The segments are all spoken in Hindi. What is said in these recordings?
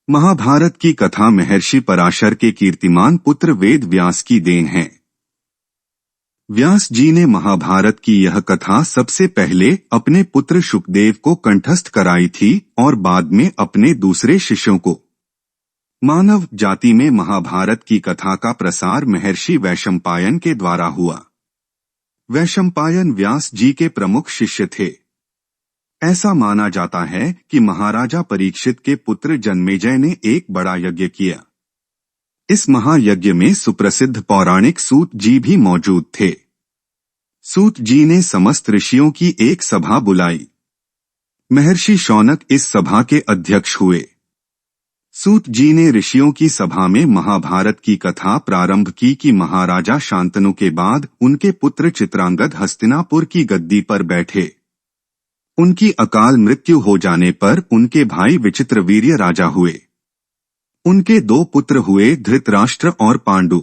महाभारत की कथा महर्षि पराशर के कीर्तिमान पुत्र वेद व्यास की देन है। व्यास जी ने महाभारत की यह कथा सबसे पहले अपने पुत्र शुकदेव को कंठस्थ कराई थी और बाद में अपने दूसरे शिष्यों को। मानव जाति में महाभारत की कथा का प्रसार महर्षि वैशंपायन के द्वारा हुआ। वैशंपायन व्यास जी के प्रमुख शिष्य थे। ऐसा माना जाता है कि महाराजा परीक्षित के पुत्र जन्मेजय ने एक बड़ा यज्ञ किया। इस महायज्ञ में सुप्रसिद्ध पौराणिक सूत जी भी मौजूद थे। सूत जी ने समस्त ऋषियों की एक सभा बुलाई। महर्षि शौनक इस सभा के अध्यक्ष हुए। सूत जी ने ऋषियों की सभा में महाभारत की कथा प्रारंभ की कि महाराजा शांतनु के बाद उनके पुत्र चित्रांगद हस्तिनापुर की गद्दी पर बैठे। उनकी अकाल मृत्यु हो जाने पर उनके भाई विचित्रवीर्य राजा हुए। उनके दो पुत्र हुए, धृतराष्ट्र और पांडु।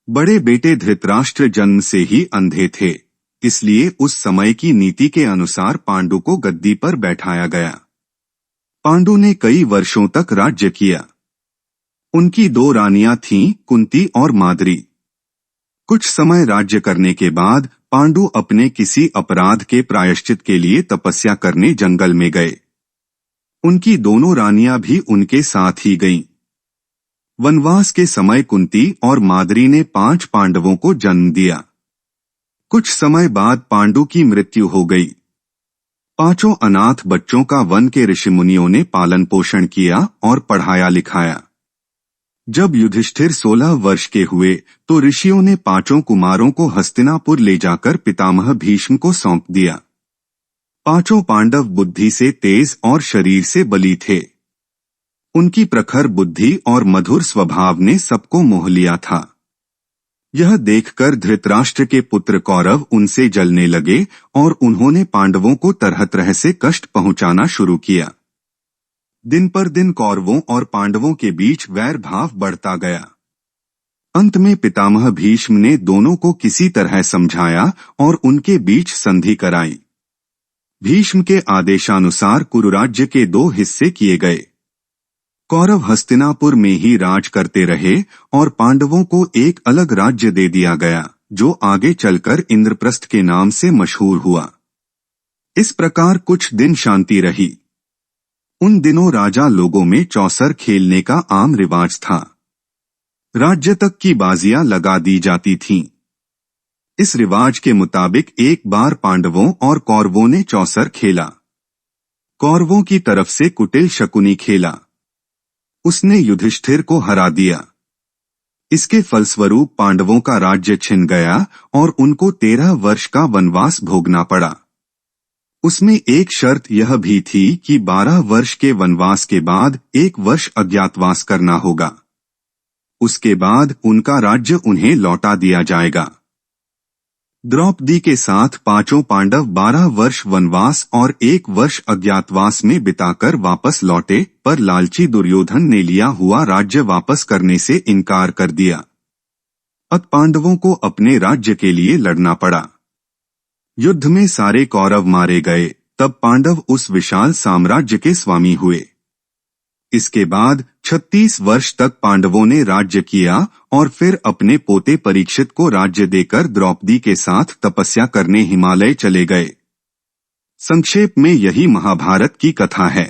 बड़े बेटे धृतराष्ट्र जन्म से ही अंधे थे, इसलिए उस समय की नीति के अनुसार पांडु को गद्दी पर बैठाया गया। पांडु ने कई वर्षों तक राज्य किया। उनकी दो रानियां थीं, कुंती और माद्री। कुछ समय राज्य करने के बाद पांडु अपने किसी अपराध के प्रायश्चित के लिए तपस्या करने जंगल में गए। उनकी दोनों रानियां भी उनके साथ ही गईं। वनवास के समय कुंती और माद्री ने 5 पांडवों को जन्म दिया। कुछ समय बाद पांडु की मृत्यु हो गई। 5 अनाथ बच्चों का वन के ऋषिमुनियों ने पालन पोषण किया और पढ़ाया लिखाया। जब युधिष्ठिर 16 वर्ष के हुए तो ऋषियों ने 5 कुमारों को हस्तिनापुर ले जाकर पितामह भीष्म को सौंप दिया। 5 पांडव बुद्धि से तेज और शरीर से बली थे। उनकी प्रखर बुद्धि और मधुर स्वभाव ने सबको मोह लिया था। यह देखकर धृतराष्ट्र के पुत्र कौरव उनसे जलने लगे और उन्होंने पांडवों को तरह तरह से कष्ट पहुंचाना शुरू किया। दिन पर दिन कौरवों और पांडवों के बीच वैर भाव बढ़ता गया। अंत में पितामह भीष्म ने दोनों को किसी तरह समझाया और उनके बीच संधि कराई। भीष्म के आदेशानुसार कुरुराज्य के 2 हिस्से किए गए। कौरव हस्तिनापुर में ही राज करते रहे और पांडवों को एक अलग राज्य दे दिया गया, जो आगे चलकर इंद्रप्रस्थ के नाम से मशहूर हुआ। इस प्रकार कुछ दिन शांति रही। उन दिनों राजा लोगों में चौसर खेलने का आम रिवाज था। राज्य तक की बाजियां लगा दी जाती थीं। इस रिवाज के मुताबिक एक बार पांडवों और कौरवों ने चौसर खेला। कौरवों की तरफ से कुटिल शकुनी खेला। उसने युधिष्ठिर को हरा दिया। इसके फलस्वरूप पांडवों का राज्य छिन गया और उनको 13 वर्ष का वनवास भोगना पड़ा। उसमें एक शर्त यह भी थी कि 12 वर्ष के वनवास के बाद 1 वर्ष अज्ञातवास करना होगा। उसके बाद उनका राज्य उन्हें लौटा दिया जाएगा। द्रौपदी के साथ 5 पांडव 12 वर्ष वनवास और 1 वर्ष अज्ञातवास में बिताकर वापस लौटे, पर लालची दुर्योधन ने लिया हुआ राज्य वापस करने से इनकार कर दिया। अब पांडवों को अपने राज्य के लिए लड़ना पड़ा। युद्ध में सारे कौरव मारे गए। तब पांडव उस विशाल साम्राज्य के स्वामी हुए। इसके बाद 36 वर्ष तक पांडवों ने राज्य किया और फिर अपने पोते परीक्षित को राज्य देकर द्रौपदी के साथ तपस्या करने हिमालय चले गए। संक्षेप में यही महाभारत की कथा है।